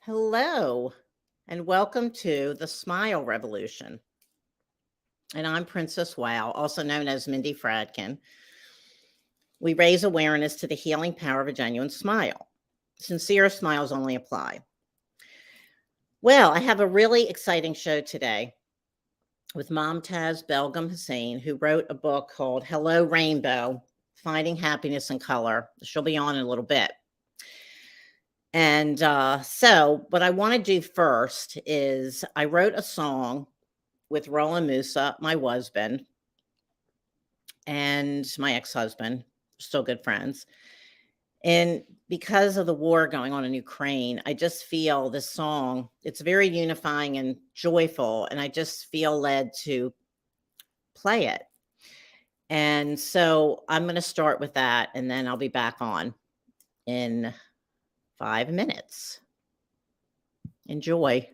Hello, and welcome to the Smile Revolution. And I'm Princess Wow, also known as Mindy Fradkin. We raise awareness to the healing power of a genuine smile. Sincere smiles only apply. Well, I have a really exciting show today with Momtaz Begum, who wrote a book called Hello Rainbow, Finding Happiness in Color. She'll be on in a little bit. And so what I want to do first is I wrote a song with Roland Musa, my husband, and my ex-husband, still good friends. And because of the war going on in Ukraine, I just feel this song, it's very unifying and joyful, and I just feel led to play it. And so I'm going to start with that, and then I'll be back on in 5 minutes. Enjoy.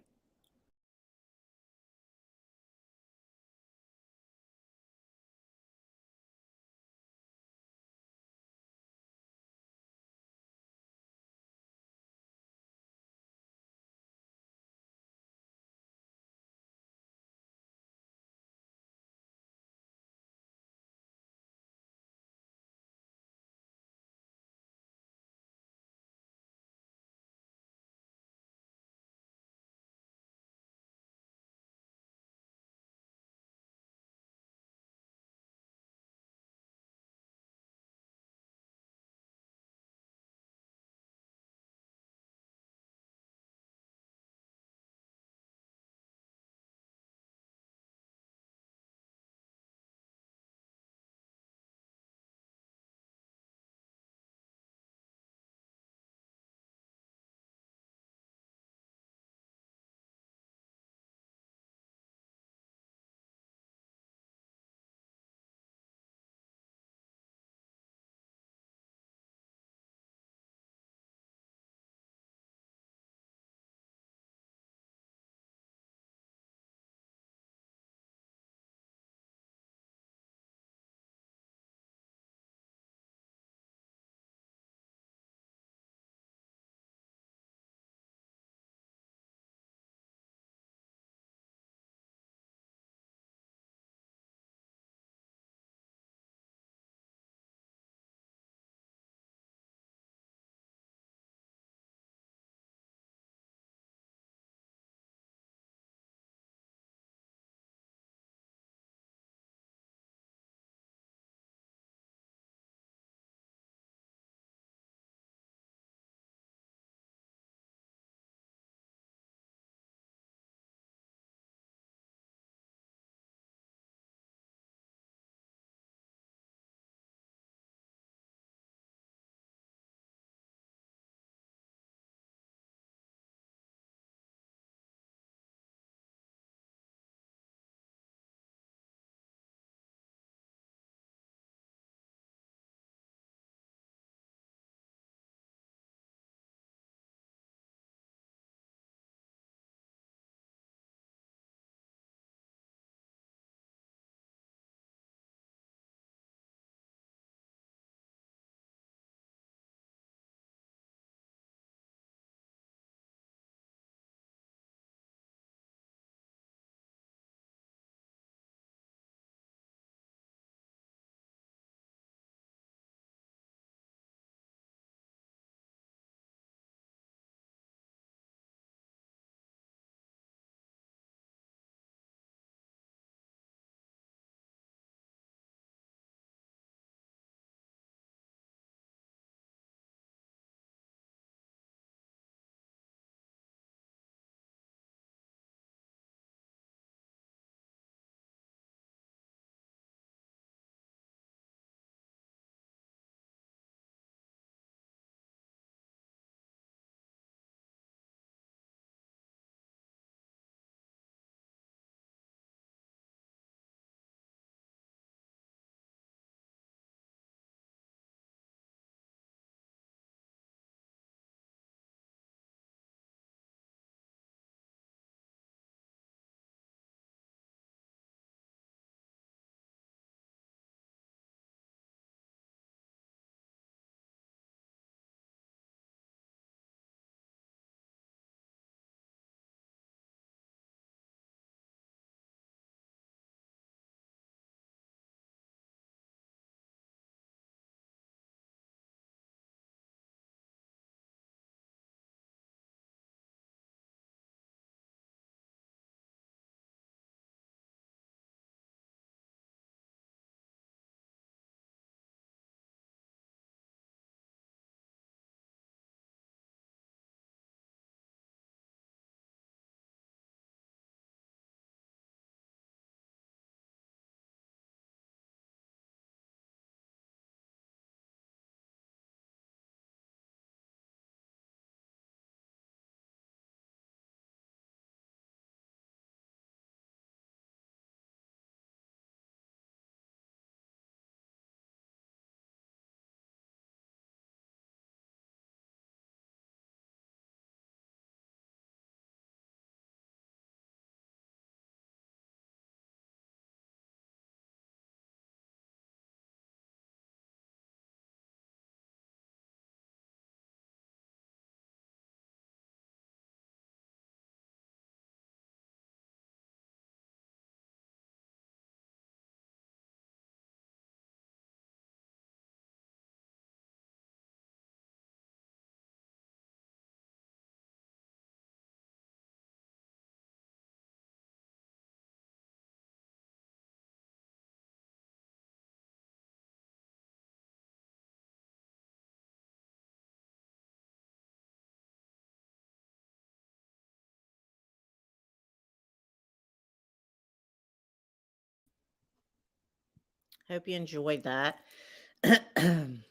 Hope you enjoyed that.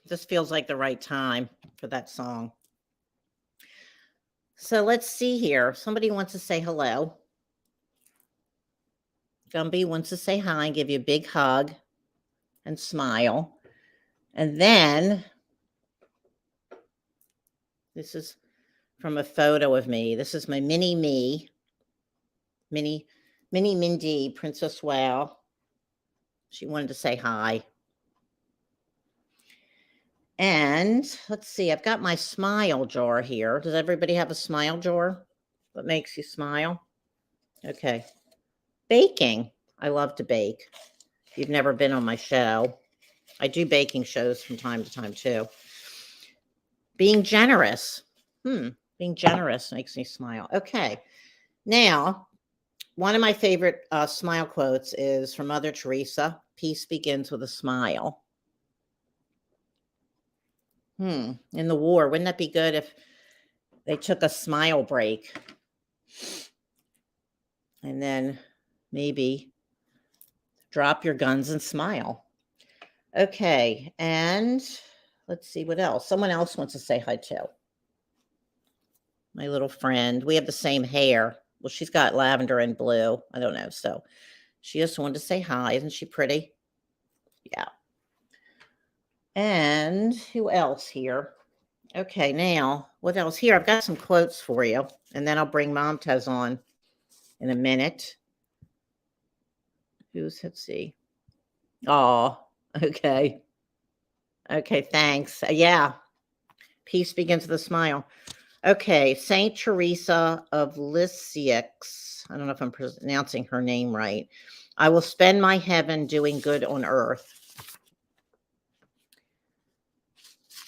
This feels like the right time for that song. So let's see here. Somebody wants to say hello. Gumby wants to say hi and give you a big hug and smile. And then this is from a photo of me. This is my mini me, mini Mindy, Princess Wow. She wanted to say hi. And let's see, I've got my smile jar here. Does everybody have a smile jar that makes you smile? Okay. Baking. I love to bake. If you've never been on my show, I do baking shows from time to time too. Being generous. Being generous makes me smile. Okay. Now, one of my favorite smile quotes is from Mother Teresa. Peace begins with a smile. In the war, wouldn't that be good if they took a smile break? And then maybe drop your guns and smile. Okay, and let's see what else. Someone else wants to say hi too. My little friend. We have the same hair. Well, she's got lavender and blue. I don't know. So she just wanted to say hi. Isn't she pretty? Yeah. And who else here? Okay, now what else? Here, I've got some quotes for you, and then I'll bring Momtaz on in a minute. Let's see. Oh, okay. Okay, thanks. Yeah. Peace begins with a smile. Okay, Saint Teresa of Lisieux. I don't know if I'm pronouncing her name right. I will spend my heaven doing good on earth.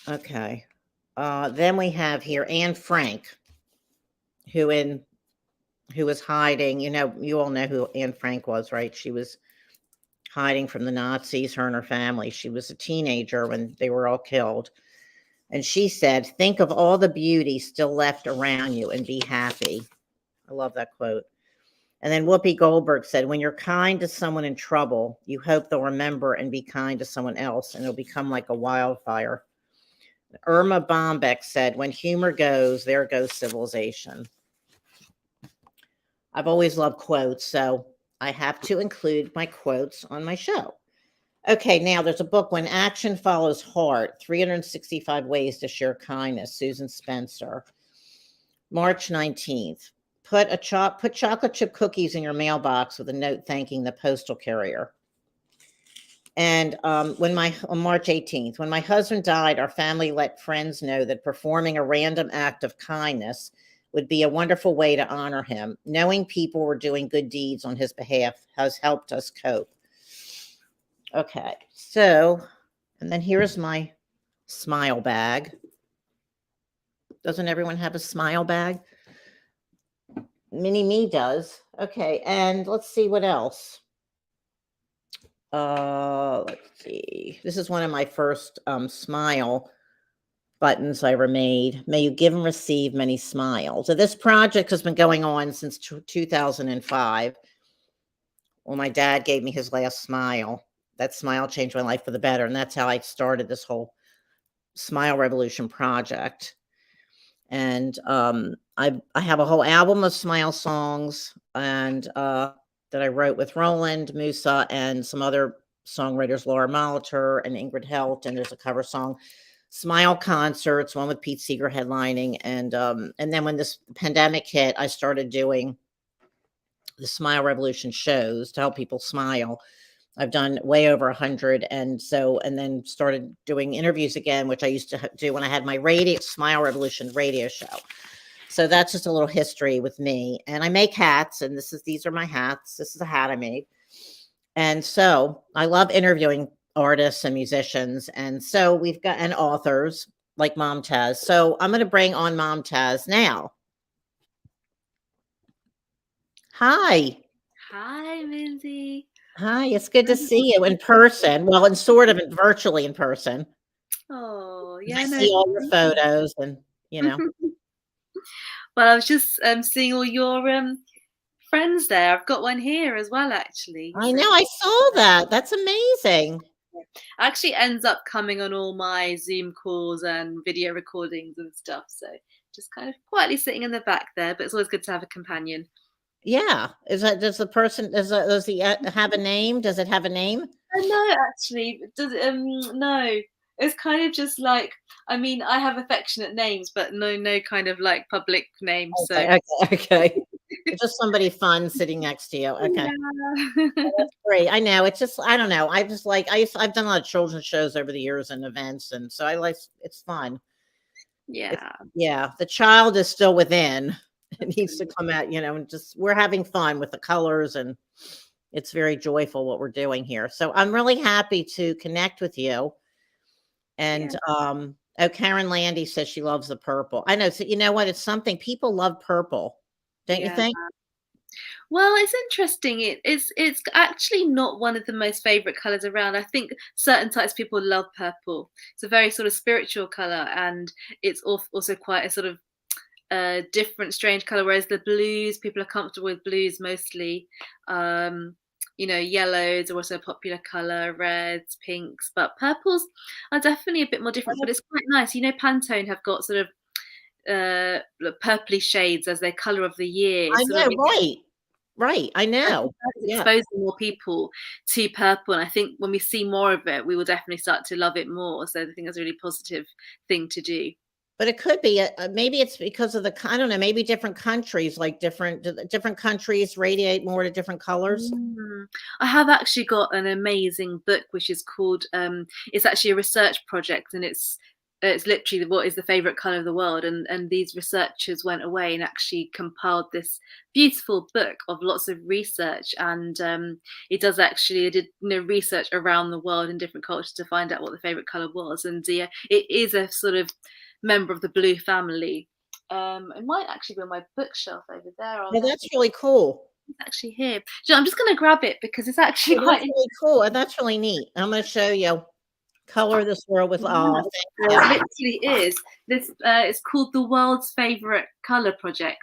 Okay. Then we have here Anne Frank, who was hiding. You all know who Anne Frank was, right? She was hiding from the Nazis, her and her family. She was a teenager when they were all killed. And she said, think of all the beauty still left around you and be happy. I love that quote. And then Whoopi Goldberg said, when you're kind to someone in trouble, you hope they'll remember and be kind to someone else, and it'll become like a wildfire. Irma Bombeck said, when humor goes, there goes civilization. I've always loved quotes, so I have to include my quotes on my show. Okay, now there's a book, When Action Follows Heart, 365 Ways to Share Kindness, Susan Spencer. March 19th. Put chocolate chip cookies in your mailbox with a note thanking the postal carrier. And on March 18th, when my husband died, our family let friends know that performing a random act of kindness would be a wonderful way to honor him. Knowing people were doing good deeds on his behalf has helped us cope. Okay, so, and then here's my smile bag. Doesn't everyone have a smile bag? Mini me does. Okay, and let's see what else. Let's see. This is one of my first smile buttons I ever made. May you give and receive many smiles. So this project has been going on since 2005. Well, my dad gave me his last smile. That smile changed my life for the better, and that's how I started this whole Smile Revolution project. And I have a whole album of smile songs, and that I wrote with Roland Musa and some other songwriters, Laura Molitor and Ingrid Helt. And there's a cover song, Smile Concerts, one with Pete Seeger headlining. And then when this pandemic hit, I started doing the Smile Revolution shows to help people smile. I've done way over 100. And then started doing interviews again, which I used to do when I had my Smile Revolution radio show. So that's just a little history with me. And I make hats, and these are my hats. This is a hat I made. And so I love interviewing artists and musicians. And so we've got authors like Momtaz. So I'm going to bring on Momtaz now. Hi. Hi, Lindsay. Hi, it's good to see you in person. Well, and sort of virtually in person. Oh, I see all your photos, and Well, I was just seeing all your friends there. I've got one here as well, actually. I know, I saw that. That's amazing. Actually ends up coming on all my Zoom calls and video recordings and stuff. So just kind of quietly sitting in the back there, but it's always good to have a companion. Yeah. Is that does the person does he have a name? Does it have a name? No, actually, no. It's kind of just like, I mean, I have affectionate names, but no kind of like public names. So Okay, okay. It's just somebody fun sitting next to you. Okay. yeah. Great. I know. It's just I don't know. I just like I've done a lot of children's shows over the years and events, and so I like it's fun. It's Yeah, yeah, the child is still within. It needs to absolutely. come out, and just we're having fun with the colors and it's very joyful what we're doing here. So I'm really happy to connect with you. Yeah, And oh, Karen Landy says she loves the purple. I know. So you know what? It's something people love purple, don't you yeah. think? Well, it's interesting. It's actually not one of the most favorite colors around. I think certain types of people love purple. It's a very sort of spiritual color, and it's also quite a sort of different, strange color. Whereas the blues, people are comfortable with blues mostly. Um, yellows are also a popular color, reds, pinks, but purples are definitely a bit more different. But it's quite nice. Pantone have got sort of purpley shades as their color of the year. I It's sort of know, right. Right. I I think know. that is Yeah. exposing more people to purple, and I think when we see more of it, we will definitely start to love it more. So I think that's a really positive thing to do. But it could be, maybe it's because of I don't know, maybe different countries, like different countries radiate more to different colors. Mm. I have actually got an amazing book which is called it's actually a research project, and it's literally what is the favorite color of the world, and these researchers went away and actually compiled this beautiful book of lots of research, and it did research around the world in different cultures to find out what the favorite color was, and yeah, it is a sort of member of the blue family. It might actually be on my bookshelf over there. I'll Well, have that's really cool. It's actually here. I'm just gonna grab it because it's actually Well, quite that's really cool. And that's really neat. I'm going to show you color this world with, oh, yeah. thank you. It literally is. This it's called the World's Favorite Color Project.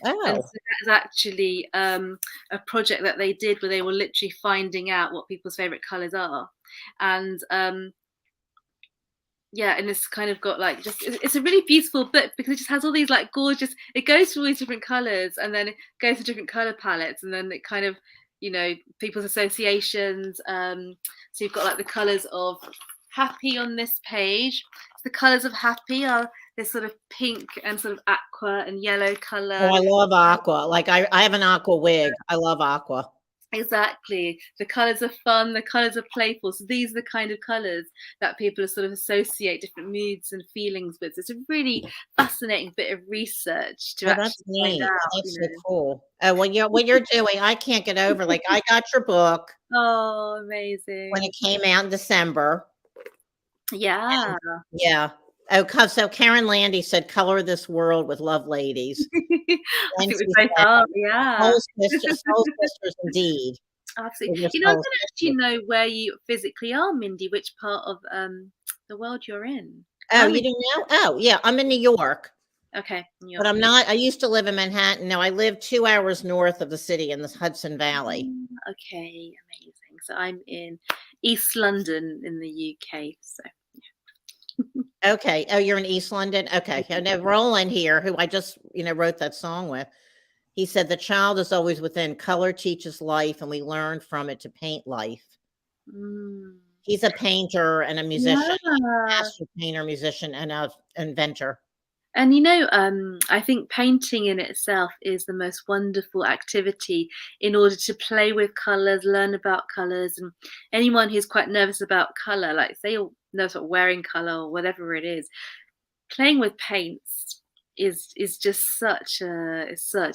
And Oh, so that is actually a project that they did where they were literally finding out what people's favorite colors are. And yeah, and it's kind of got like it's a really beautiful book because it just has all these like gorgeous, it goes through all these different colors and then it goes through different color palettes, and then it kind of people's associations. So you've got like the colors of happy on this page. So the colors of happy are this sort of pink and sort of aqua and yellow oh, color. I love aqua. Like I have an aqua wig. I love aqua. Exactly. The colors are fun, the colors are playful. So these are the kind of colors that people sort of associate different moods and feelings with. So it's a really fascinating bit of research to Oh, that's actually find neat. Oh, out, that's so cool. Oh, what you're doing, I can't get over. Like I got your book Oh, when it amazing. came out in December. Yeah. Yeah. Oh, so Karen Landy said, "Color this world with love, ladies." I think we Lindsay both said, are, yeah. Soul sisters indeed." Absolutely. We're I soul don't actually sisters. know where you physically are, Mindy, which part of the world you're in. Oh, I'm you in didn't know? Oh, yeah, I'm in New York, Okay, New but York. I'm not I used to live in Manhattan. No, I live 2 hours north of the city in the Hudson Valley. Okay, amazing. So I'm in East London in the UK. So Okay. Oh, you're in East London? Okay. I know Roland here, who I just, wrote that song with. He said, "The child is always within. Color teaches life, and we learn from it to paint life." mm, He's a painter and a musician, yeah. master painter, musician, and a inventor. And I think painting in itself is the most wonderful activity in order to play with colors, learn about colors, and anyone who's quite nervous about color, like say you're nervous about wearing color or whatever it is, playing with paints is just such a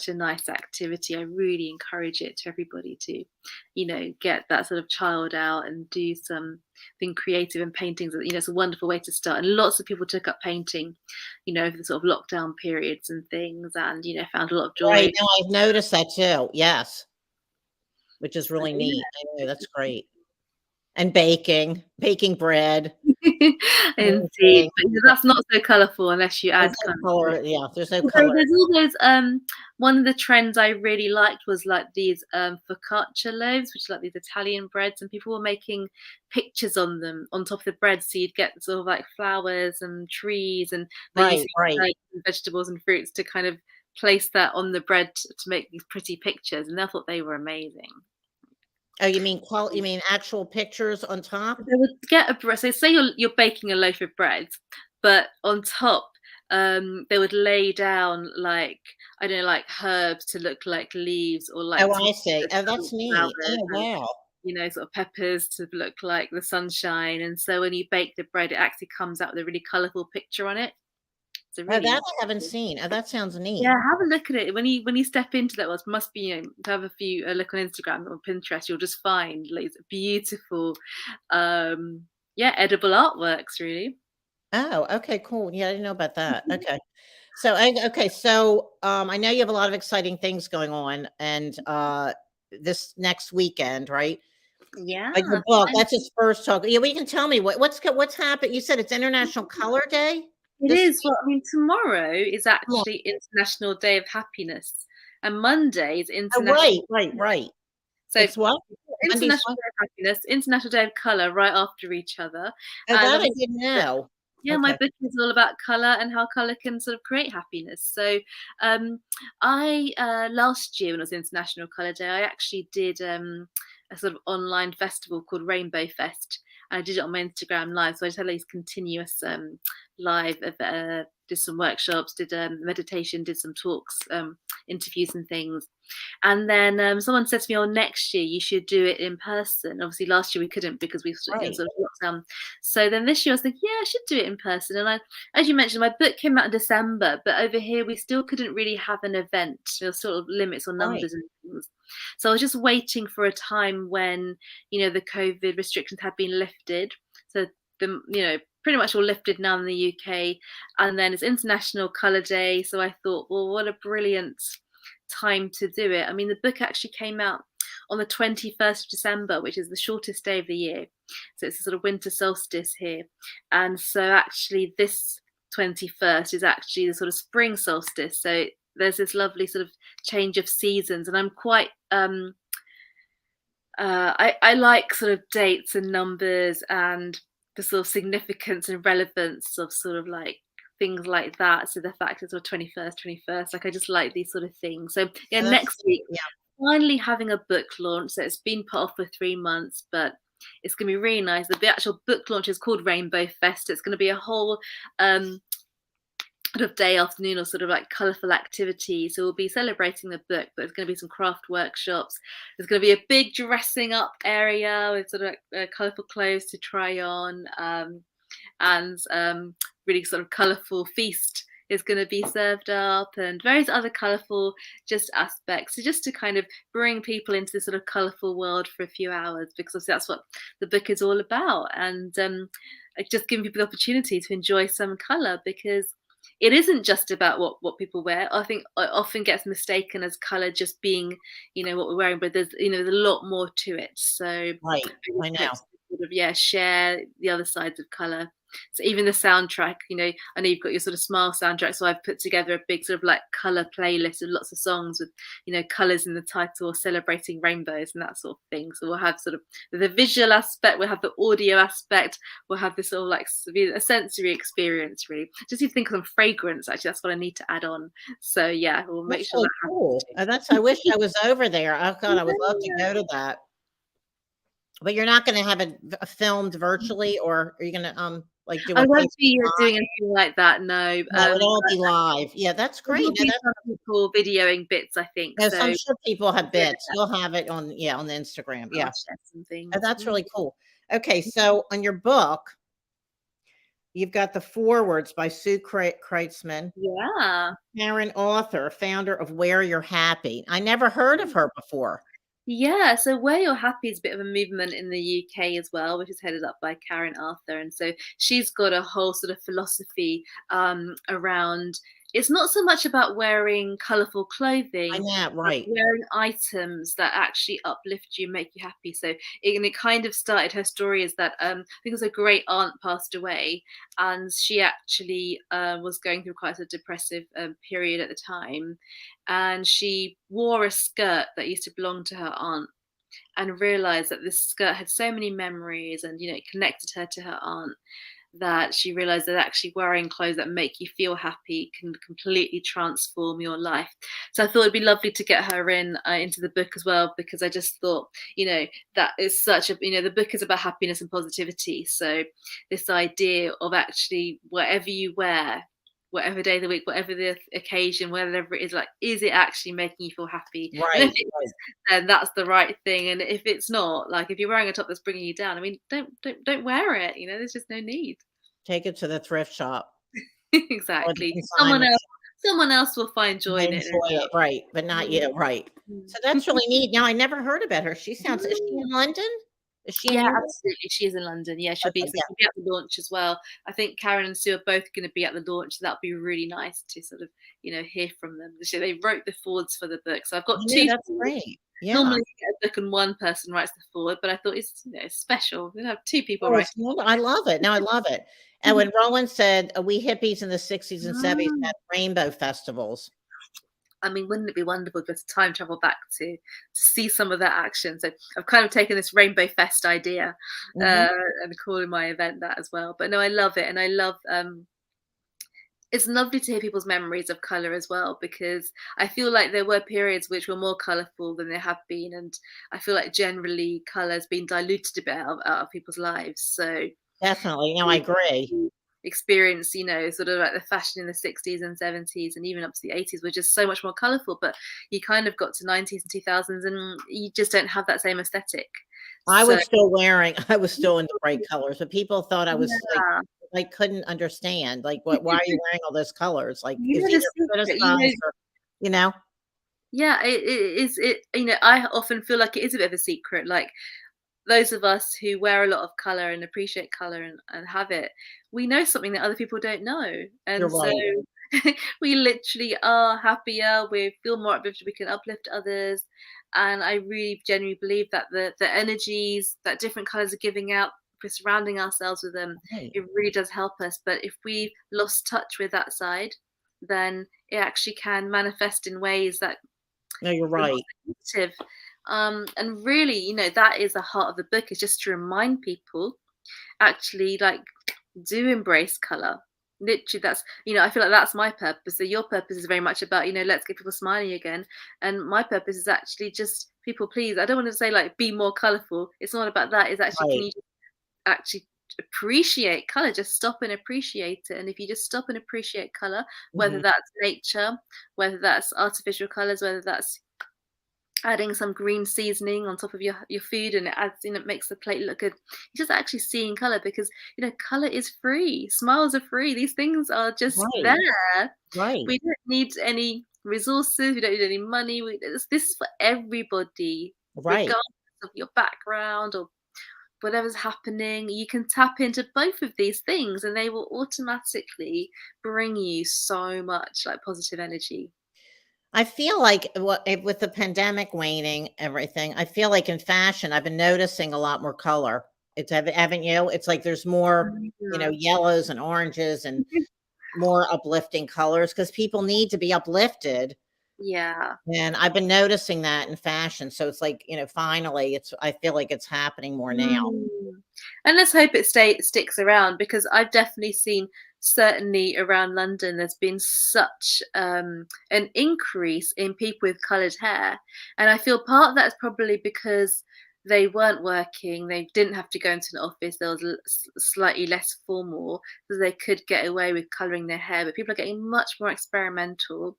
nice activity. I really encourage it to everybody to, get that sort of child out and do something creative in paintings. It's a wonderful way to start. And lots of people took up painting, over the sort of lockdown periods and things, and found a lot of Right. joy. No, I've noticed that too. Yes, which is So really yeah. neat. I know that's great. and baking bread. Indeed, Painting. but that's not so colourful unless you There's add no colour to it. color. Yeah, there's no Although color. there's all those, one of the trends I really liked was like these focaccia loaves, which are like these Italian breads, and people were making pictures on them on top of the bread, so you'd get sort of like flowers and trees, and they're Right, using right. herbs and vegetables and fruits to kind of place that on the bread to make these pretty pictures, and I thought they were amazing. Oh, you mean actual pictures on top? They would get a bread. So say you're baking a loaf of bread, but on top, they would lay down like I don't know, like herbs to look like leaves, or like Oh, I see. tomatoes Oh, to look that's neat. flowers, Oh, and wow. sort of peppers to look like the sunshine. And so when you bake the bread, it actually comes out with a really colourful picture on it. It's a Oh, really that I haven't seen. Oh, that sounds Yeah, neat. have a look at it when you step into that. Well, must be to have a few a look on Instagram or Pinterest. You'll just find like beautiful, um, yeah, edible artworks. Really. Oh, okay, cool. Yeah, I didn't know about that. Okay. So, okay, so, I know you have a lot of exciting things going on and, this next weekend, right? Like the Yeah, book, that's his first talk. Yeah, well, you can tell me what's happened. You said it's International Color Day it this is. Well, I mean, tomorrow is week? actually International Day of Happiness, and Monday is Oh, International. right, right, right. So It's what? Monday's International what? Day of Happiness, International Day of Colour, right after each other, Oh, and that I obviously. didn't know. Yeah, my Okay. book is all about color and how color can sort of create happiness. So, I last year when it was International Color Day, I actually did a sort of online festival called Rainbow Fest. I did it on my Instagram live, so I just had these continuous live. Did some workshops, did meditation, did some talks, interviews, and things. And then someone said to me, "Oh, next year you should do it in person." Obviously, last year we couldn't because we were in Right, sort of lockdown. So then this year I was thinking, yeah, I should do it in person. And as you mentioned, my book came out in December, but over here we still couldn't really have an event. There were sort of limits on right. numbers and things. So I was just waiting for a time when the COVID restrictions had been lifted. So pretty much all lifted now in the UK, and then it's International Colour Day. So I thought, well, what a brilliant time to do it. I mean, the book actually came out on the 21st of December, which is the shortest day of the year. So it's a sort of winter solstice here. And so actually this 21st is actually the sort of spring solstice. So there's this lovely sort of change of seasons, and I'm quite I like sort of dates and numbers and the sort of significance and relevance of sort of like things like that. So the fact it's sort of 21st, like I just like these sort of things. So yeah, Oh, that's next week yeah, finally having a book launch. So it's been put off for 3 months, but it's going to be really nice. The actual book launch is called Rainbow Fest. It's going to be a whole sort of day afternoon or sort of like colourful activity. So we'll be celebrating the book, but there's going to be some craft workshops. There's going to be a big dressing up area with sort of colourful clothes to try on, and really sort of colourful feast is going to be served up, and various other colourful just aspects. So just to kind of bring people into this sort of colourful world for a few hours, because obviously that's what the book is all about, and just giving people the opportunity to enjoy some colour, because it isn't just about what people wear. I think it often gets mistaken as color just being, what we're wearing, but there's a lot more to it. So I right. just I hope know. to sort of share the other sides of color. So even the soundtrack, I know you've got your sort of Smile soundtrack, so I've put together a big sort of like color playlist of lots of songs with colors in the title, celebrating rainbows and that sort of thing. So we'll have sort of the visual aspect, we'll have the audio aspect, we'll have this sort of like a sensory experience, really. Just even think of some fragrance, actually, that's what I need to add on. So yeah, we'll make That's sure really that cool. happens That's I wish I was over there. Oh god, I would love to too. go to that. But you're not gonna have it filmed virtually, or are you gonna, like, do I a won't Facebook be Live? doing anything like that, no. No, it'll all be live. Yeah, that's There great. will No, be some people videoing bits, I think. no, so So I'm sure people have yeah, bits. You'll have it on on the Instagram. I'll Yeah. share some Oh, things. that's really cool. Okay, so on your book, you've got the forewords by Sue Kreitzman, Yeah. Karen author, founder of Where You're Happy. I never heard of her before. Yeah, so Where You're Happy is a bit of a movement in the UK as well, which is headed up by Karen Arthur. And so she's got a whole sort of philosophy around, it's not so much about wearing colorful I clothing, know, but right. wearing items that actually uplift you, make you happy. So it kind of started her story is that I think it was a great aunt passed away, and she actually was going through quite a depressive period at the time, and she wore a skirt that used to belong to her aunt, and realized that this skirt had so many memories, and it connected her to her aunt, that she realized that actually wearing clothes that make you feel happy can completely transform your life. So I thought it'd be lovely to get her into the book as well, because I just thought, that is such a, the book is about happiness and positivity. So this idea of actually whatever you wear, whatever day of the week, whatever the occasion, whatever it is, like, is it actually making you feel happy? And if Right, it right. is, then that's the right thing. And if it's not, like if you're wearing a top that's bringing you down, I mean, don't wear it. There's just no need. Take it to the thrift shop or the Exactly. consignment Someone else will find shop. joy I in it, no enjoy it, right, but not doubt. you, right. Mm, So that's really neat. Now I never heard about her. Is she mm. in London? Is she in Yeah, Europe? absolutely. She is in London. Yeah, she'll be Okay, so yeah. she'll be at the launch as well. I think Karen and Sue are both gonna be at the launch, so that'll be really nice to sort of, hear from them. They wrote the forwards for the book. So I've I got know, 2 that's forwards. great. Yeah. Normally you get a book and one person writes the forward, but I thought it's special. We have 2 people Oh, writing. it's wonder I love it. No, I love it. And when Rowan said, we hippies in the '60s and '70s Mm. had rainbow festivals. I mean, wouldn't it be wonderful to time travel back to see some of that action? So I've kind of taken this Rainbow Fest idea Mhm. and calling my event that as well. But no, I love it, and I love. It's lovely to hear people's memories of color as well, because I feel like there were periods which were more colorful than there have been, and I feel like generally color has been diluted a bit out of people's lives. So Definitely. No, I agree. experience, sort of like the fashion in the 60s and 70s and even up to the 80s were just so much more colorful, but you kind of got to 90s and 2000s and you just don't have that same aesthetic. So I was still into bright colors, but people thought I was like yeah. I couldn't understand, like, "What why are you wearing all those colors?" Like, You it's know the either secret, criticized or you know? yeah, it is it I often feel like it is a bit of a secret. Like those of us who wear a lot of color and appreciate color and have it, we know something that other people don't know. You're And so right. we literally are happier, we feel more uplifted, we can uplift others. And I really genuinely believe that the energies that different colors are giving out, if we're surrounding ourselves with them, Right. it really does help us. But if we lost touch with that side, then it actually can manifest in ways that No, you're are not right. so positive. And really, that is the heart of the book, is just to remind people actually, like, do embrace color. Literally, I feel like that's my purpose. So your purpose is very much about, let's get people smiling again. And my purpose is actually just people please. I don't want to say like be more colorful. It's not about that. It's actually, can Right. you just actually appreciate color? Just stop and appreciate it. And if you just stop and appreciate color, whether Mhm. that's nature, whether that's artificial colors, whether that's adding some green seasoning on top of your food, and it adds, it makes the plate look good. You're just actually seeing color, because color is free, smiles are free, these things are just Right. there. Right. We don't need any resources, we don't need any money. This is for everybody, Right. regardless of your background or whatever's happening. You can tap into both of these things and they will automatically bring you so much like positive energy. I feel like with the pandemic waning, everything, I feel like in fashion, I've been noticing a lot more color. Haven't you? It's like there's more, Mhm. yellows and oranges and more uplifting colors because people need to be uplifted. Yeah. And I've been noticing that in fashion. So it's like, finally I feel like it's happening more now. Mm. And let's hope it sticks around, because I've definitely seen, certainly around London, there's been such an increase in people with coloured hair, and I feel part of that is probably because they weren't working, they didn't have to go into an office, there was slightly less formal, so they could get away with colouring their hair. But people are getting much more experimental,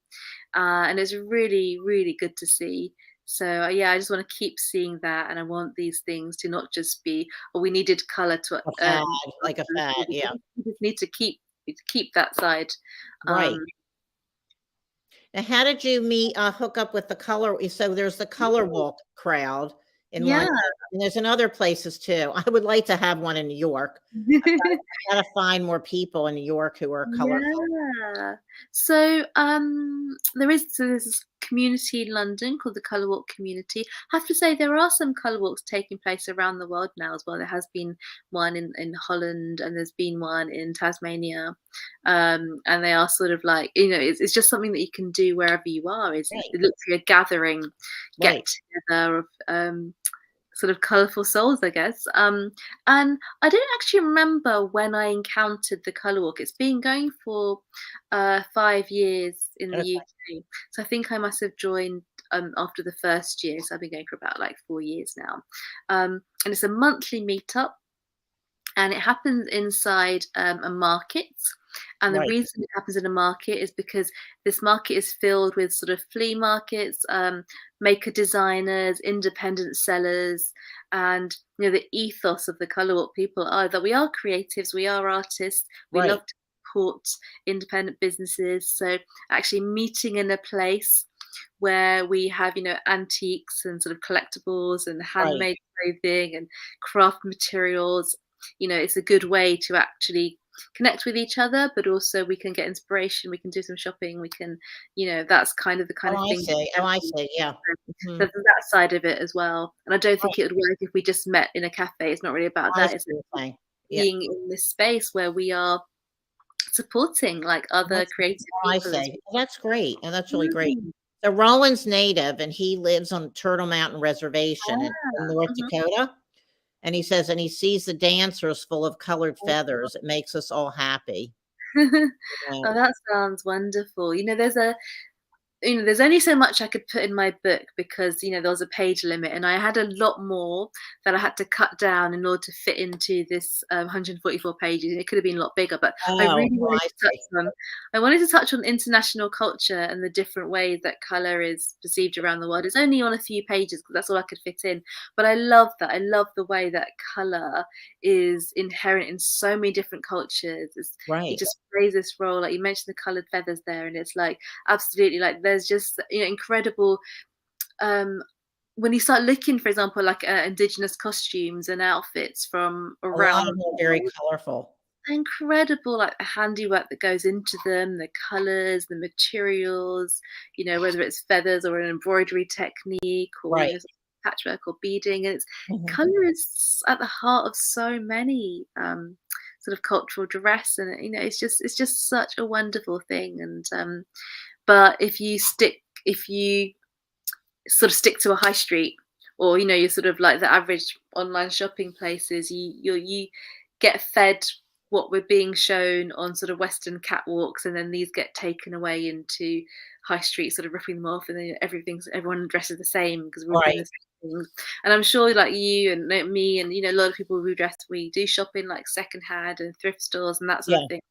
and it's really, really good to see. So yeah, I just want to keep seeing that, and I want these things to not just be, "Oh, we needed color to." A fad, like a fad. Yeah. We just need to keep that side. Right. Um, Now, how did you hook up with the color? So there's the color walk crowd in Yeah. London, and there's in other places too. I would like to have one in New York. Gotta find more people in New York who are colorful. Yeah. So, there's this community in London called the Colour Walk Community. I have to say there are some colour walks taking place around the world now as well. There has been one in Holland, and there's been one in Tasmania. And they are sort of like, it's just something that you can do wherever you are. Right, It looks like a gathering, get right, together of sort of colourful souls, I guess. And I don't actually remember when I encountered the colour walk. It's been going for 5 years in the okay, UK, so I think I must have joined after the first year. So I've been going for about like 4 years now, and it's a monthly meetup, and it happens inside a market. And the right, reason it happens in a market is because this market is filled with sort of flea markets, maker designers, independent sellers, and the ethos of the Colour Walk people are that we are creatives, we are artists, we right, love to support independent businesses. So actually meeting in a place where we have antiques and sort of collectibles and right. handmade clothing and craft materials, it's a good way to actually connect with each other, but also we can get inspiration, we can do some shopping, we can, that's kind of the kind Oh, of I thing. see. Oh, I see. Yeah. Mhm. There's that side of it as well. And I don't Right. think it would work if we just met in a cafe. It's not really about I that. see It's what you're saying. Yeah. being in this space where we are supporting like other That's creative oh, I people as see. Well, that's great. Oh, that's really great. well. So Roland's native, and he lives on Turtle Mountain Reservation in Ah, North mhm. Dakota. And he says, and he sees the dancers full of colored feathers. It makes us all happy. Oh, Wow. that sounds wonderful. There's only so much I could put in my book because, there was a page limit, and I had a lot more that I had to cut down in order to fit into this 144 pages. And it could have been a lot bigger, but I Oh, really oh, wanted I to touch see. on. I wanted to touch on international culture and the different ways that color is perceived around the world. It's only on a few pages because that's all I could fit in. But I love that. I love the way that color is inherent in so many different cultures. It Right, just plays this role. Like you mentioned the colored feathers there, and it's like absolutely, like there's just incredible um when you start looking, for example, like indigenous costumes and outfits from a lot around of them are the very world. colorful. Incredible, like the handiwork that goes into them, the colors, the materials, whether it's feathers or an embroidery technique or Right. patchwork or beading. And it's Mhm. color is at the heart of so many sort of cultural dress, and it's just such a wonderful thing. And but if you sort of stick to a high street, or you're sort of like the average online shopping places, you get fed what we're being shown on sort of western catwalks, and then these get taken away into high street, sort of ripping them off, and then everyone dresses the same because we're all doing Right. the same things. And I'm sure like you and me and a lot of people we do shop in like secondhand and thrift stores and that sort of Yeah. thing.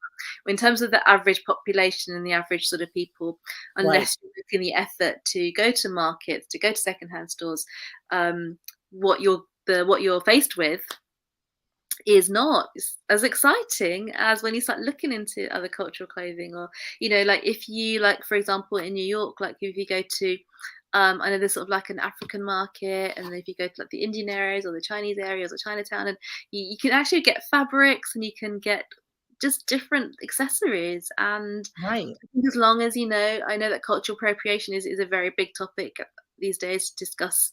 In terms of the average population and the average sort of people, Right. unless you're making the effort to go to markets, to go to secondhand stores, um, what you're faced with is not as exciting as when you start looking into other cultural clothing. Or like if you, like for example in New York, like if you go to I know there's sort of like an African market, and if you go to like the Indian areas or the Chinese areas or Chinatown, and you can actually get fabrics and you can get just different accessories. And Right. I think as long as I know that cultural appropriation is a very big topic these days to discuss.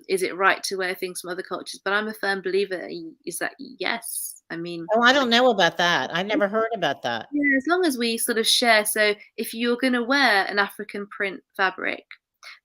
Is it right to wear things from other cultures? But I'm a firm believer is that yes. I mean, Oh, I don't know about that. I never heard about that. yeah, as long as we sort of share. So if you're going to wear an African print fabric,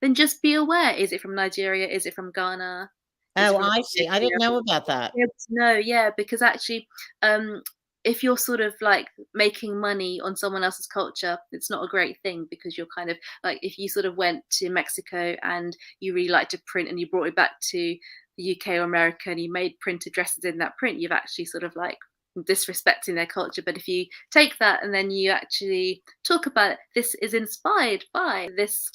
then just be aware: is it from Nigeria? Is it from Ghana? Is it Oh, from I see. I didn't Ethiopia? know about that. Be able to know, yeah, because actually, um, if you're sort of like making money on someone else's culture, it's not a great thing, because you're kind of like, if you sort of went to Mexico and you really liked to print and you brought it back to the UK or America and you made printed dresses in that print, you've actually sort of like disrespecting their culture. But if you take that and then you actually talk about it, this is inspired by this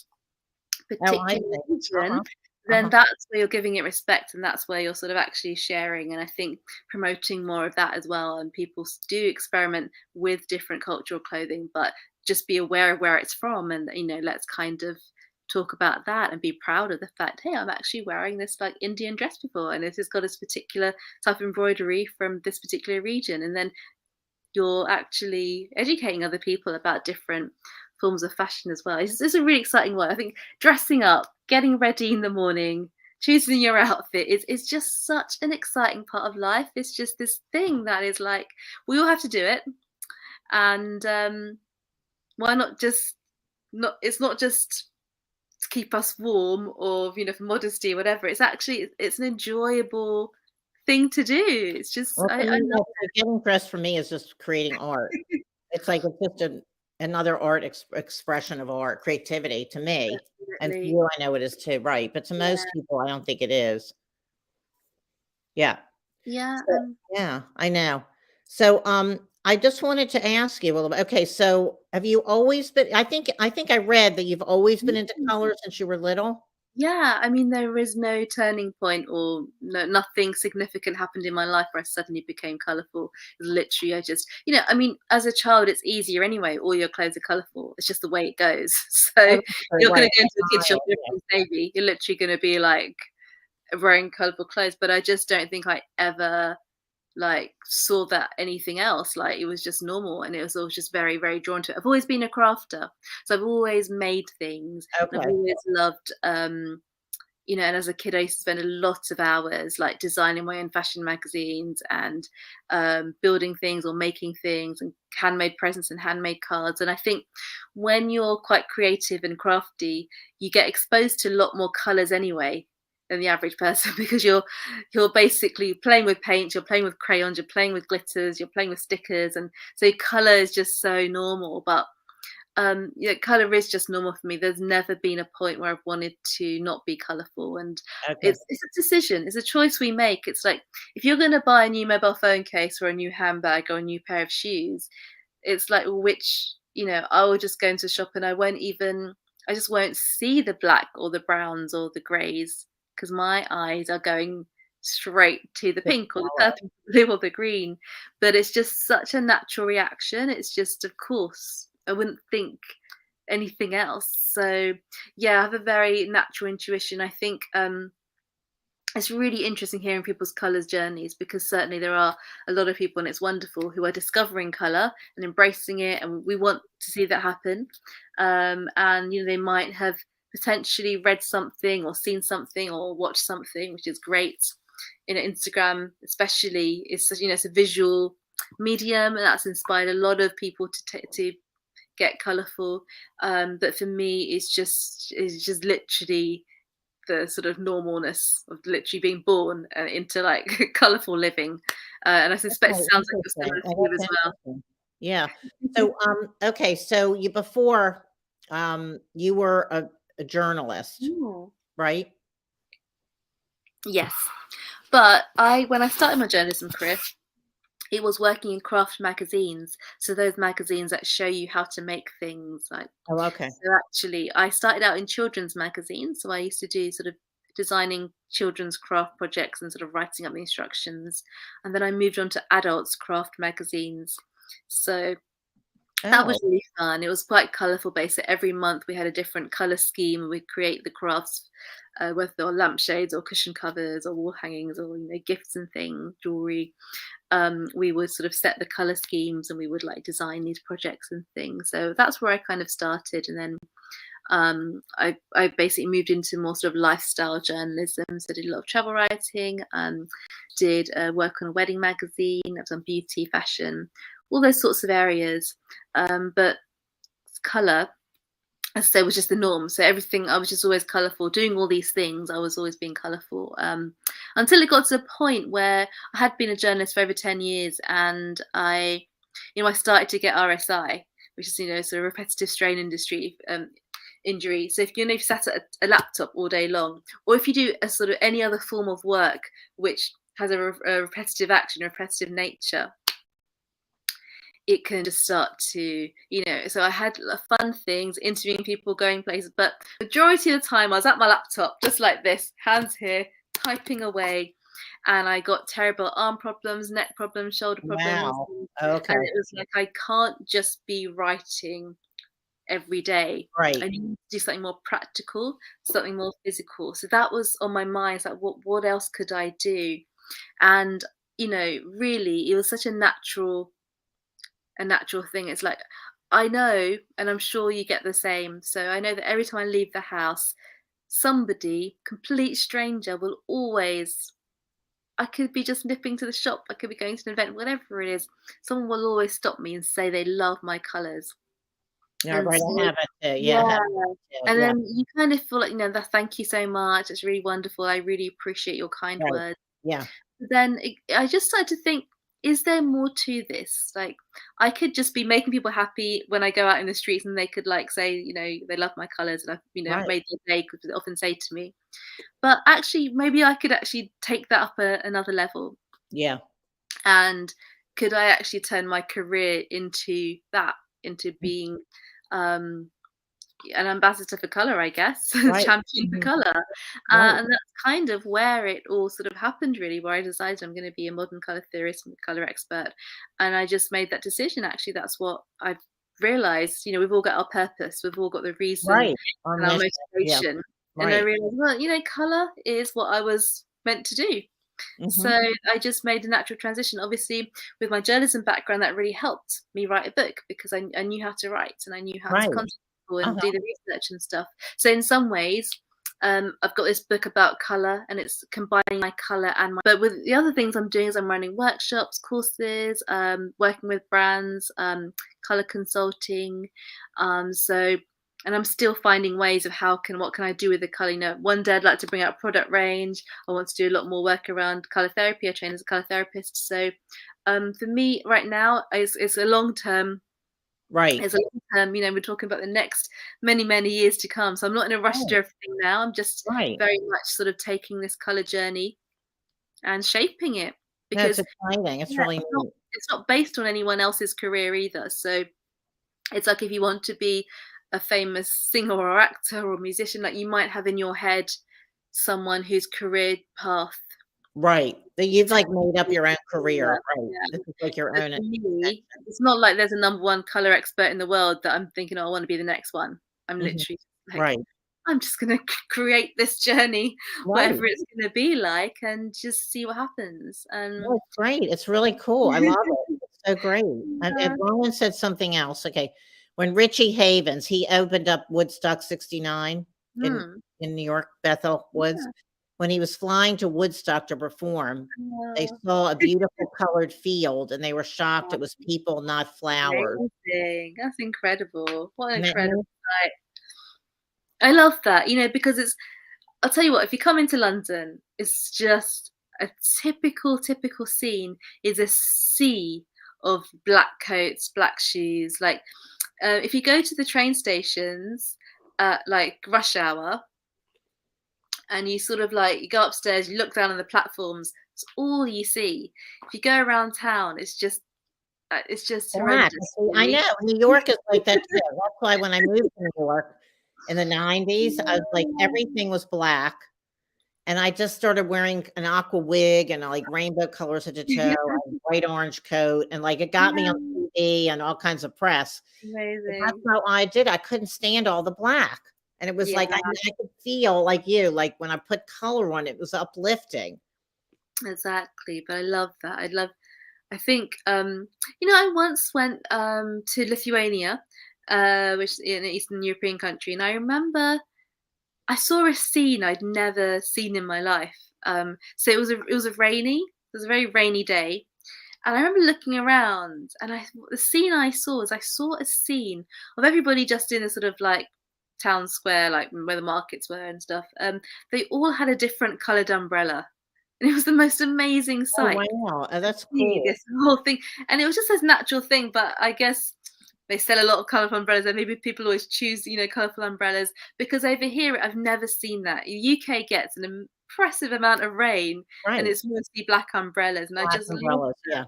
Oh, I particular see. region, Uh-huh. then Uh-huh. that's where you're giving it respect, and that's where you're sort of actually sharing. And I think promoting more of that as well. And people do experiment with different cultural clothing, but just be aware of where it's from, and let's kind of talk about that and be proud of the fact, hey, I'm actually wearing this like Indian dress before, and this has got this particular type of embroidery from this particular region. And then you're actually educating other people about different forms of fashion as well. It's a really exciting one. I think dressing up, getting ready in the morning, choosing your outfit is just such an exciting part of life. It's just this thing that is like, we all have to do it. And why not just not, it's not just to keep us warm or, for modesty or whatever. It's actually, it's an enjoyable thing to do. It's just, Well, I for me, love getting dressed for me is just creating art. it. It's like it's just another art expression of art, creativity to me. And for Definitely. you, I know it is too, right? But to Yeah. most people, I don't think it is. Yeah. Yeah. So, yeah, I know. So, I just wanted to ask you a little bit. Okay, so have you always been? I think I read that you've always been into Mm. color since you were little. Yeah, I mean, there is no turning point or nothing significant happened in my life where I suddenly became colourful. Literally, I just, I mean, as a child, it's easier anyway. All your clothes are colourful. It's just the way it goes. Oh, So that's true, you're going right? to go into a kid shop Style, and yeah. everything's navy. You're literally going to be like wearing colourful clothes. But I just don't think I ever like saw that anything else, like it was just normal, and it was always just very, very drawn to it. I've always been a crafter, so I've always made things, and I've Okay. always loved and as a kid I used to spend a lot of hours like designing my own fashion magazines and building things or making things and handmade presents and handmade cards. And I think when you're quite creative and crafty, you get exposed to a lot more colors anyway than the average person because you're basically playing with paint, you're playing with crayons, you're playing with glitters, you're playing with stickers, and so color is just so normal. But yeah, color is just normal for me. There's never been a point where I've wanted to not be colorful, and Okay. it's a decision. It's a choice we make. It's like if you're going to buy a new mobile phone case or a new handbag or a new pair of shoes, it's like which I will just go into a shop and I just won't see the black or the browns or the greys because my eyes are going straight to the Good pink or the color. purple, the blue or the green. But it's just such a natural reaction. It's just, of course, I wouldn't think anything else. So yeah, I have a very natural intuition. I think it's really interesting hearing people's colours journeys because certainly there are a lot of people, and it's wonderful, who are discovering colour and embracing it, and we want to see that happen. And they might have potentially read something or seen something or watched something, which is great. Instagram, especially, it's a visual medium, and that's inspired a lot of people to get colourful. But for me, it's just literally the sort of normalness of literally being born into like colourful living. And I suspect it Oh, sounds like you're interesting. similar to Oh, you as that's well. interesting. Yeah. So, okay, so you before, you were a journalist, Ooh. right? Yes, but when I started my journalism career, it was working in craft magazines. So those magazines that show you how to make things. Like, Oh, okay. so actually, I started out in children's magazines. So I used to do sort of designing children's craft projects and sort of writing up the instructions. And then I moved on to adults craft magazines. So that Oh, was really fun. It was quite colourful based. So every month we had a different colour scheme and we'd create the crafts, whether they were lampshades or cushion covers or wall hangings or gifts and things, jewellery. We would sort of set the color schemes and we would like design these projects and things. So that's where I kind of started. And then I basically moved into more sort of lifestyle journalism. So I did a lot of travel writing, did work on a wedding magazine, I've done beauty, fashion, all those sorts of areas. But color, as I say, was just the norm. So everything, I was just always colourful. Doing all these things, I was always being colourful. Until it got to a point where I had been a journalist for over 10 years, and I started to get RSI, which is sort of repetitive strain industry injury. So if you've sat at a laptop all day long, or if you do a sort of any other form of work which has a repetitive action, a repetitive nature, it can just start to, so I had fun things, interviewing people, going places, but majority of the time I was at my laptop, just like this, hands here, typing away, and I got terrible arm problems, neck problems, shoulder problems, wow. and Okay. it was like, I can't just be writing every day. Right. And you need to do something more practical, something more physical. So that was on my mind. It's like, what else could I do? And really, it was such a natural thing. It's like I know, and I'm sure you get the same. So I know that every time I leave the house, somebody, complete stranger, will always. I could be just nipping to the shop. I could be going to an event, whatever it is. Someone will always stop me and say they love my colours. Yeah, And right. so I have it too. Yeah, I yeah, have it too. and Yeah. then you kind of feel like, that thank you so much. It's really wonderful. I really appreciate your kind Right. words. Yeah. But then I just started to think, is there more to this? Like, I could just be making people happy when I go out in the streets and they could like say, they love my colours and I've Right. made their day because they often say to me. But actually, maybe I could actually take that up another level. Yeah. And could I actually turn my career into that, into being um, an ambassador for color, I guess, Right. champion for Mhm. color. Right. And that's kind of where it all sort of happened, really, where I decided I'm going to be a modern color theorist and color expert. And I just made that decision. Actually, that's what I've realized. We've all got our purpose, we've all got the reason Right. Our and our mission. Yeah. motivation. And I Right. realized, well, color is what I was meant to do. So Mhm. I just made a natural transition. Obviously, with my journalism background, that really helped me write a book because I knew how to write and I knew how to Right. contact people and Uh-huh. do the research and stuff. So in some ways, I've got this book about color, and it's combining my color and my. But with the other things I'm doing is I'm running workshops, courses, working with brands, color consulting. So and I'm still finding ways of what can I do with the color. One day I'd like to bring out a product range. I want to do a lot more work around color therapy. I train as a color therapist. So for me right now, it's a long term. Right. It's a long term. We're talking about the next many, many years to come. So I'm not in a rush to Right. do everything now. I'm just Right. very much sort of taking this color journey and shaping it No, it's because exciting. It's yeah, really neat. it's not based on anyone else's career either. So it's like if you want to be a famous singer or actor or musician, like you might have in your head someone whose career path Right. That you've like made up is your own career. similar. Right. Yeah. This is like your So own for me, extension. it's not like there's a number one color expert in the world that I'm thinking, oh, I want to be the next one. I'm Mhm. literally like, Right. I'm just gonna create this journey, Right. whatever it's gonna be like, and just see what happens. No, it's great. It's really cool. I love it. It's so great. And Yeah. Roland said something else. Okay. When Richie Havens, he opened up Woodstock 69 in Hmm. New York, Bethel Woods. Yeah. When he was flying to Woodstock to perform, they Oh, saw a beautiful colored field and they were shocked it was people, not flowers. amazing. That's incredible. What an And that incredible sight. I love that, because I'll tell you what, if you come into London, it's just a typical scene is a sea of black coats, black shoes. Like, if you go to the train stations at like rush hour and you sort of like you go upstairs, you look down on the platforms, it's all you see. If you go around town, it's just black. horrendous, See, I really. know New York is like that too. That's why when I moved to New York in the 90s, I was like everything was black. And I just started wearing an aqua wig and like rainbow colors head to toe, a bright orange coat, and like it got me on Yeah, TV and all kinds of press. And that's amazing. how I did. I couldn't stand all the black. And it was Yeah. like I could feel like you, like when I put color on it, it was uplifting. Exactly, but I love that. I think, I once went to Lithuania, which is in an Eastern European country, and I remember I saw a scene I'd never seen in my life. So it was a very rainy day, and I remember looking around, and the scene I saw was I saw a scene of everybody just in a sort of like town square, like where the markets were and stuff. They all had a different coloured umbrella, and it was the most amazing Oh sight wow. Oh, to that's see cool. this whole thing. And it was just this natural thing, but I guess they sell a lot of colourful umbrellas, and maybe people always choose, colourful umbrellas because over here I've never seen that. The UK gets an impressive amount of rain, and Right. it's mostly black umbrellas, and I Black just love umbrellas. Yeah.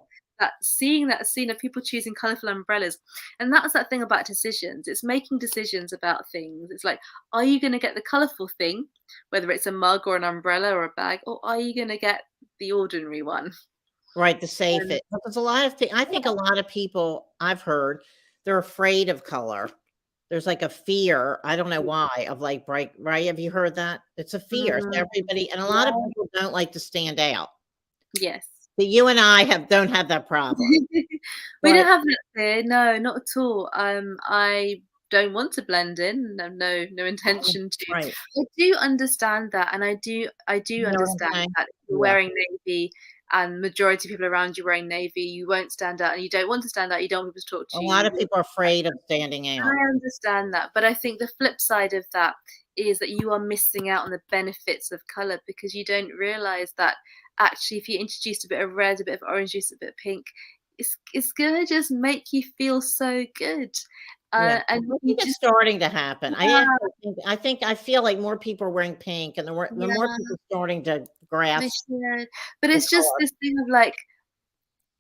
seeing that scene of people choosing colourful umbrellas. And that's that thing about decisions. It's making decisions about things. It's like, are you going to get the colourful thing, whether it's a mug or an umbrella or a bag, or are you going to get the ordinary one? Right. The safe And it. Because a lot of I think a lot of people I've heard, they're afraid of color. there's like a fear, I don't know why, of like bright, right? Have you heard that? It's a fear. So Mm, everybody, and a lot of yeah, people don't like to stand out. yes. But you and I don't have that problem. We don't But have that here, no, not at all. I don't want to blend in, no intention to. right. I do understand that, and I do You know what understand I'm saying? that if you're Yeah. wearing navy and majority of people around you wearing navy, you won't stand out and you don't want to stand out, you don't want people to talk A to you, lot you of people are afraid of standing out. I understand that, but I think the flip side of that is that you are missing out on the benefits of color because you don't realize that actually if you introduce a bit of red, a bit of orange juice, a bit of pink, it's gonna just make you feel so good. Yeah. And I you think it's just starting to happen. yeah, I feel like more people are wearing pink and the more yeah, people starting to they grasp should. But the it's just color. this thing of like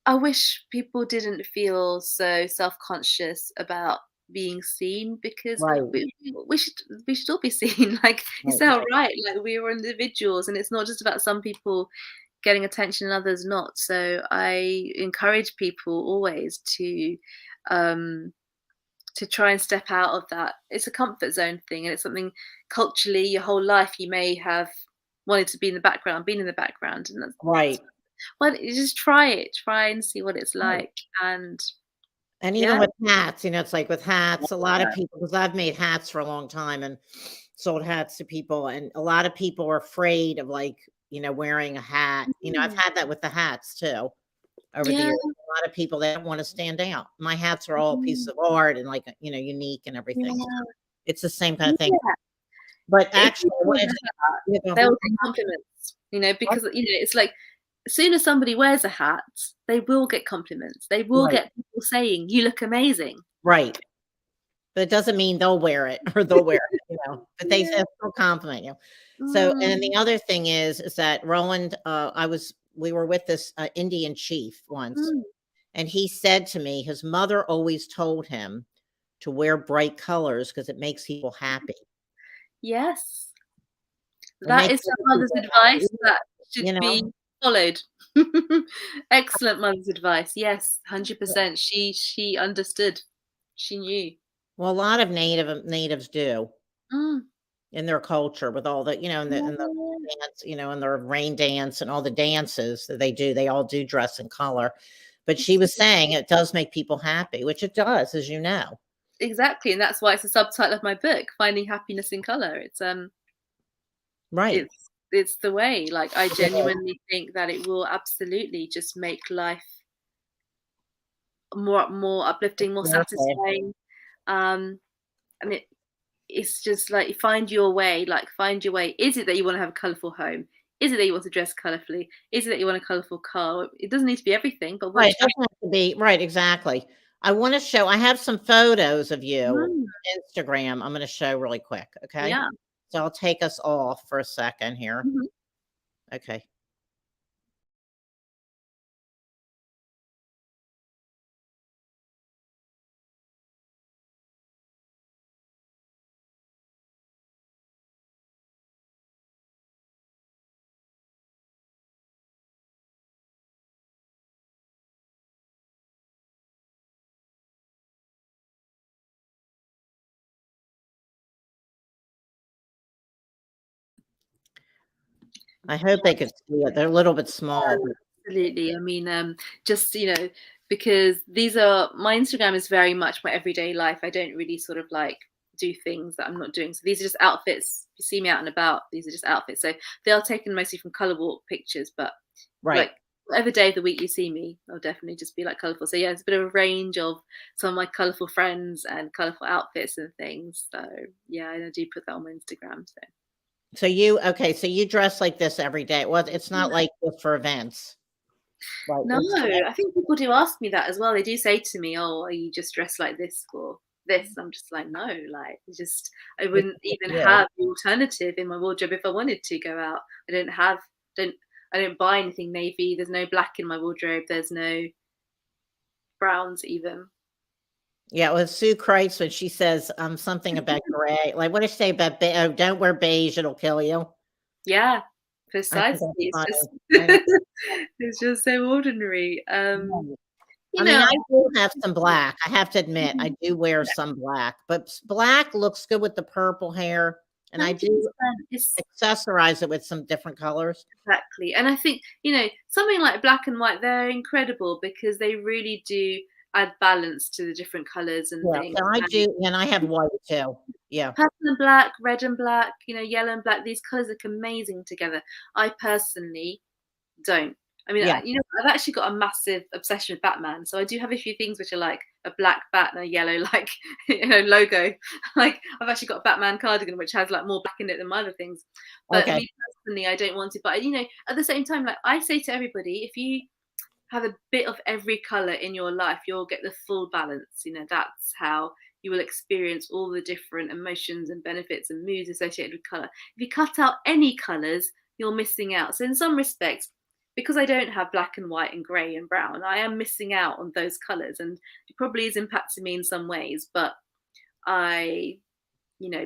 I wish people didn't feel so self-conscious about being seen because Right, we should we should all be seen. Like you right, sound right. right. Like we are individuals, and it's not just about some people getting attention and others not. So I encourage people always um, to try and step out of that. It's a comfort zone thing, and it's something culturally your whole life you may have wanted to be in the background, been in the background, and that's Right, well, you just try it. Try and see what it's right. like, and And even yeah. with hats, it's like with hats, a lot of Yeah. people, because I've made hats for a long time and sold hats to people, and a lot of people are afraid of like, wearing a hat. I've Mm. had that with the hats too over the Yeah. years. A lot of people, they don't want to stand out. My hats are all a piece Mm. of art and like, unique and everything. So Yeah. it's the same kind of thing. Yeah. But If actually, people I wear wanted a to, hat, you know, they'll get compliments, what? because, it's like as soon as somebody wears a hat, they will get compliments. They will Right, get people saying, "You look amazing." right. But it doesn't mean they'll wear it or they'll wear it. But they Yeah. still compliment you. So, and then Mm. the other thing is that Roland, we were with this Indian chief once, Mm. and he said to me, his mother always told him to wear bright colors because it makes people happy. Yes. It That makes is other a mother's people happy, advice that should you know? be followed. Excellent mother's advice. Yes, 100%. She understood. She knew. Well, a lot of natives do Mm. in their culture with all the, and the Yeah. dance, and their rain dance and all the dances that they do. They all do dress in color. But she was saying it does make people happy, which it does, as you know. Exactly, and that's why it's the subtitle of my book, Finding Happiness in Color. Right. It's the way. Like I Yeah, genuinely think that it will absolutely just make life more uplifting, more exactly. satisfying. Um, and it's just like find your way. Like find your way. Is it that you want to have a colourful home? Is it that you want to dress colourfully? Is it that you want a colourful car? It doesn't need to be everything, but Right, once it doesn't have to be right, exactly. I have some photos of you mm, on Instagram I'm gonna show really quick, okay? yeah. So I'll take us off for a second here. Mhm. Okay. I hope they could see it. They're a little bit small, but Absolutely. I mean, just because these are my Instagram is very much my everyday life. I don't really sort of like do things that I'm not doing. So these are just outfits. If you see me out and about, these are just outfits. So they are taken mostly from color walk pictures, but right. like whatever day of the week you see me, I'll definitely just be like colorful. So yeah, it's a bit of a range of some of my colorful friends and colorful outfits and things. So yeah, and I do put that on my Instagram. So So you dress like this every day. Well, it's not like just for events. Right, no, it's I think people do ask me that as well. They do say to me, "Oh, are you just dressed like this for this?" I'm just like, "No, like it's just I this wouldn't is even you. have the alternative in my wardrobe if I wanted to go out. Don't I don't buy anything navy. There's no black in my wardrobe. There's no browns even. Yeah, well, Sue Kreitzman, she says, something about gray. Like, what did she say about don't wear beige, it'll kill you. Yeah, I think precisely. that's It's funny. just I know. it's just so ordinary. Right. You I mean, know, I I do have some black. I have to admit, I Mhm. do wear some black, but black looks good with the purple hair, and I do 100%. It's accessorize it with some different colors. exactly. And I think, something like black and white, they're incredible because they really do add balance to the different colors and Yeah, things. and I And do, and I have white too. Yeah. purple and black, red and black, yellow and black, these colors look amazing together. I personally don't. I mean, Yeah. I've actually got a massive obsession with Batman, so I do have a few things which are like a black bat and a yellow like logo. Like I've actually got a Batman cardigan which has like more black in it than my other things. But Okay. me personally, I don't want it. But at the same time, like I say to everybody, if you have a bit of every color in your life, you'll get the full balance. That's how you will experience all the different emotions and benefits and moods associated with color. If you cut out any colors, you're missing out. So in some respects, because I don't have black and white and grey and brown, I am missing out on those colors, and it probably is impacting me in some ways. But I,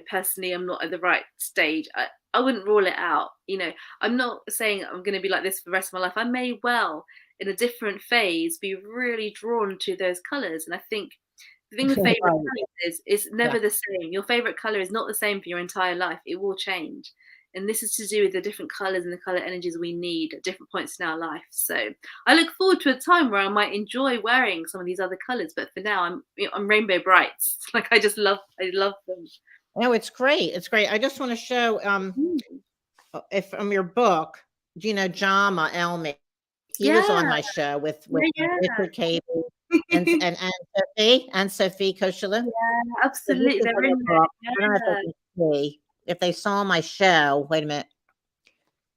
personally, I'm not at the right stage. I wouldn't rule it out. I'm not saying I'm going to be like this for the rest of my life. I may well, in a different phase, be really drawn to those colors. And I think the thing with favorite Right. colors is it's Yeah. never the same. Your favorite color is not the same for your entire life. It will change. And this is to do with the different colors and the color energies we need at different points in our life. So I look forward to a time where I might enjoy wearing some of these other colors. But for now, I'm rainbow brights. Like I love them. No, it's great. It's great. I just want to show Mm. if from your book, do you know Jama Elmi? He was Yeah, on my show with yeah, Richard Cable yeah. and Sophie Koshala. Yeah, So this absolutely. is They're in the in book. there. I don't know if they can see. If they saw my show, wait a minute.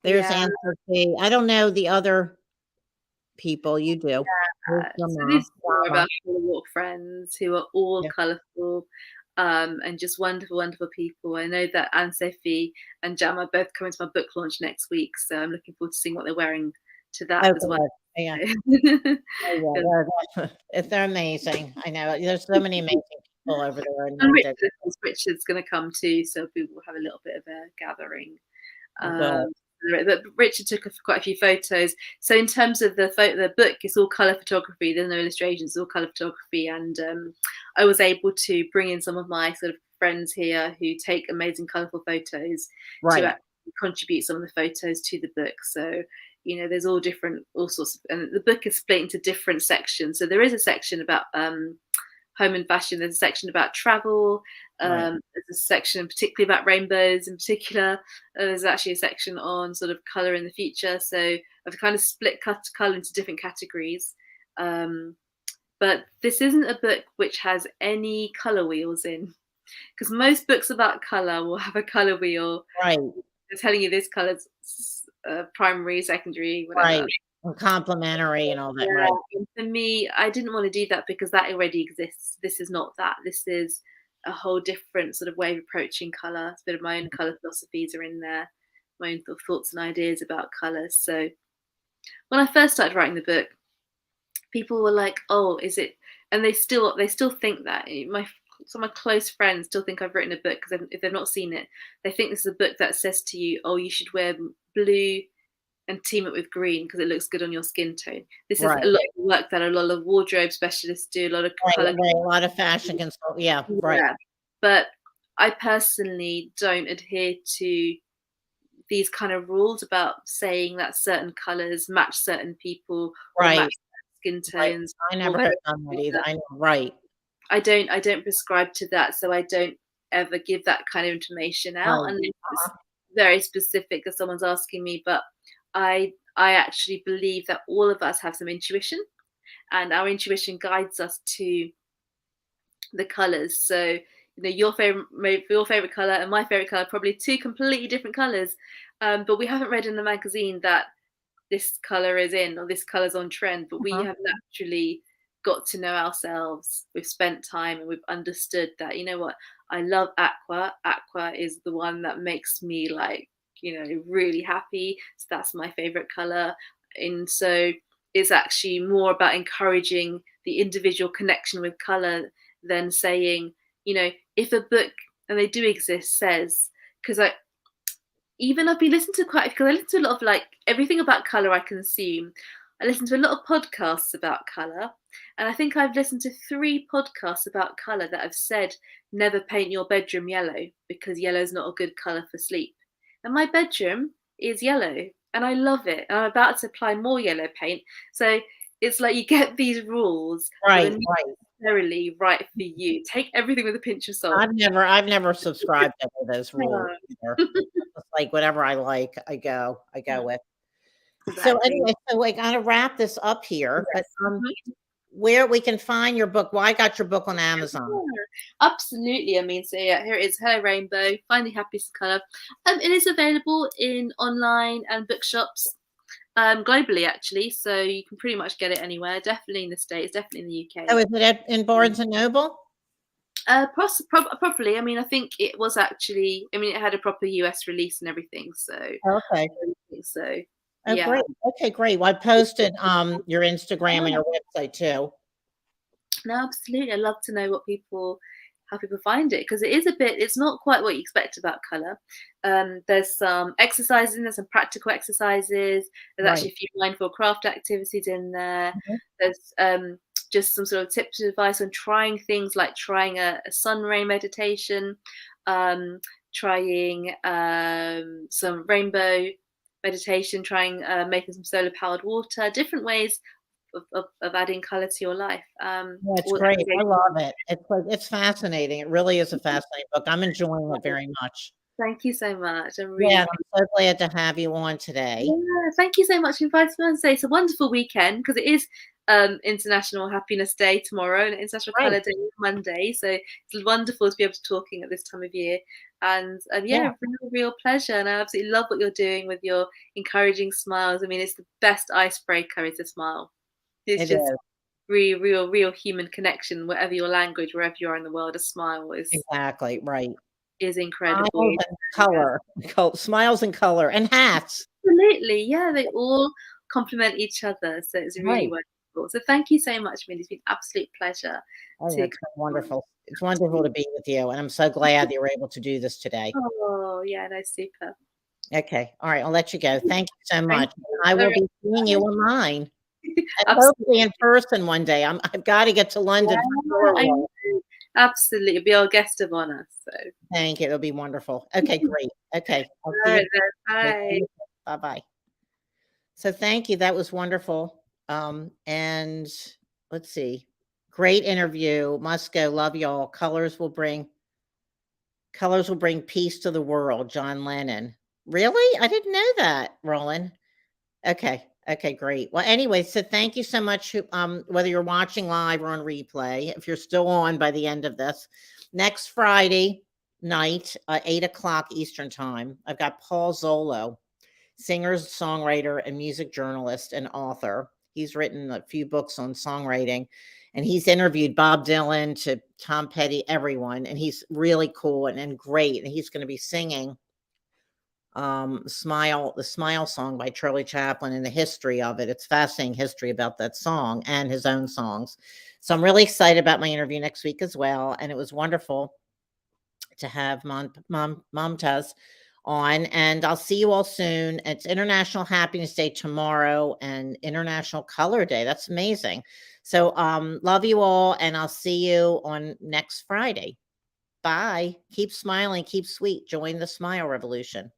There's Yeah, Anne Sophie. I don't know the other people. You do. There's yeah. So Jama. this is more Jama. about our walk friends who are all Yeah. colourful, and just wonderful, wonderful people. I know that Anne Sophie and Jam are both coming to my book launch next week, so I'm looking forward to seeing what they're wearing to that Oh, as well. good. Yeah. Oh, Yeah. yeah. They're amazing. I know. There's so many amazing people over there in And London. Richard's going to come too, so we will have a little bit of a gathering. Oh, good. Um, but Richard took quite a few photos. So in terms of the book, it's all color photography. There's no illustrations. It's all color photography, and I was able to bring in some of my sort of friends here who take amazing, colorful photos to Right. actually contribute some of the photos to the book. So there's all sorts of, and the book is split into different sections. So there is a section about home and fashion. There's a section about travel. Right. There's a section particularly about rainbows in particular. There's actually a section on sort of color in the future. So I've kind of split color into different categories. But this isn't a book which has any color wheels in, because most books about color will have a color wheel. Right. They're telling you this color's primary, secondary, whatever. Right. And complimentary and all that. Yeah, Right. and for me, I didn't want to do that because that already exists. This is not that. This is a whole different sort of way of approaching colour. It's a bit of my own colour philosophies are in there, my own thoughts and ideas about colours. So when I first started writing the book, people were like, "Oh, is it?" And they still think that. Some of my close friends still think I've written a book because if they've not seen it, they think this is a book that says to you, "Oh, you should wear blue and team it with green because it looks good on your skin tone." This is Right. a lot of work that a lot of wardrobe specialists do, a lot of Right. color. Right. A lot of fashion consult. Yeah. Right. Yeah. But I personally don't adhere to these kind of rules about saying that certain colors match certain people or Right. match skin Right. tones. I Or never have done that either. I know. Right. I don't prescribe to that, so I don't ever give that kind of information out Right. unless it's very specific if someone's asking me. But I actually believe that all of us have some intuition, and our intuition guides us to the colors. So your favorite color and my favorite color are probably two completely different colors, but we haven't read in the magazine that this color is in or this color's on trend. But we Uh-huh. have naturally got to know ourselves. We've spent time and we've understood that, what, I love aqua. Aqua is the one that makes me like, really happy. So that's my favorite color. And so it's actually more about encouraging the individual connection with color than saying, if a book, and they do exist, says, because I've been listening to because I listen to a lot of like everything about color I consume. I listen to a lot of podcasts about colour, and I think I've listened to 3 podcasts about colour that have said never paint your bedroom yellow because yellow's not a good colour for sleep. And my bedroom is yellow and I love it. And I'm about to apply more yellow paint. So it's like you get these rules, but they're Right, not right. necessarily right for you. Take everything with a pinch of salt. I've never subscribed to any of those rules Yeah. either. It's like whatever I like, I go with. So Exactly. anyway, so we gotta wrap this up here, but, Yes. Mhm. where we can find your book. Well, I got your book on Amazon. Yeah, absolutely. I mean, so yeah, here it is. Hello Rainbow, Finding Happiness in Colour. It is available in online and bookshops globally, actually. So you can pretty much get it anywhere. Definitely in the States, definitely in the Oh, UK. is it in Barnes& and Noble? Properly. I mean, I think it was actually. I mean, it had a proper US release and everything. Okay. So Oh, yeah. great. Okay, great. Well, I posted, your Instagram and your website too. No, absolutely. I love to know how people find it because it is a bit. It's not quite what you expect about color. There's some exercises in there, some practical exercises. There's Right. actually a few mindful craft activities in there. Mhm. There's just some sort of tips and advice on trying things like trying a sun ray meditation, um, trying some rainbow meditation, trying making some solar powered water, different ways of adding color to your life. Yeah, it's Or great. I engaging. love it. It's like it's fascinating. It really is a fascinating book. I'm enjoying it very much. Thank you so much. I'm Yeah, really and I'm so glad to have you on today. yeah, thank you so much for inviting me on today. It's a wonderful weekend because it is International Happiness Day tomorrow and International Right. Colour Day Monday. So it's wonderful to be able to talking at this time of year. And Yeah, yeah, real pleasure. And I absolutely love what you're doing with your encouraging smiles. I mean, it's the best icebreaker is a smile. It's it just is. real human connection, whatever your language, wherever you are in the world, a smile Exactly, right. is incredible. Smiles and color. Smiles and color and hats. Absolutely, yeah, they all complement each other, so it's really Right. wonderful. So thank you so much, Mindy. It's been an absolute pleasure Oh, to that's come on. wonderful. It's wonderful to be with you, and I'm so glad that you were able to do this today. Oh, yeah, no, super. Okay. All right. I'll let you go. Thank you so Thank much. you. I All will right, be seeing you bye. online and hopefully in Absolutely. person one day. I've got to get to London for Yeah, your I work. know. Absolutely. Be our guest of honor. So, Thank you. It'll be wonderful. Okay, great. Okay. I'll all see you. right then. Bye. Bye bye. So thank you. That was wonderful. And let's see. Great interview. Must go. Love y'all. Colors will bring peace to the world. John Lennon. Really? I didn't know that, Roland. Okay. Okay, great. Well, anyway, so thank you so much. Whether you're watching live or on replay, if you're still on by the end of this, next Friday night, 8 o'clock Eastern time, I've got Paul Zolo, singer, songwriter, and music journalist and author. He's written a few books on songwriting, and he's interviewed Bob Dylan to Tom Petty, everyone, and he's really cool and great. And he's going to be singing the Smile song by Charlie Chaplin and the history of it. It's fascinating history about that song and his own songs. So I'm really excited about my interview next week as well. And it was wonderful to have Momtaz on. And I'll see you all soon. It's International Happiness Day tomorrow and International Color Day. That's amazing. So love you all, and I'll see you on next Friday. Bye. Keep smiling, keep sweet. Join the smile revolution.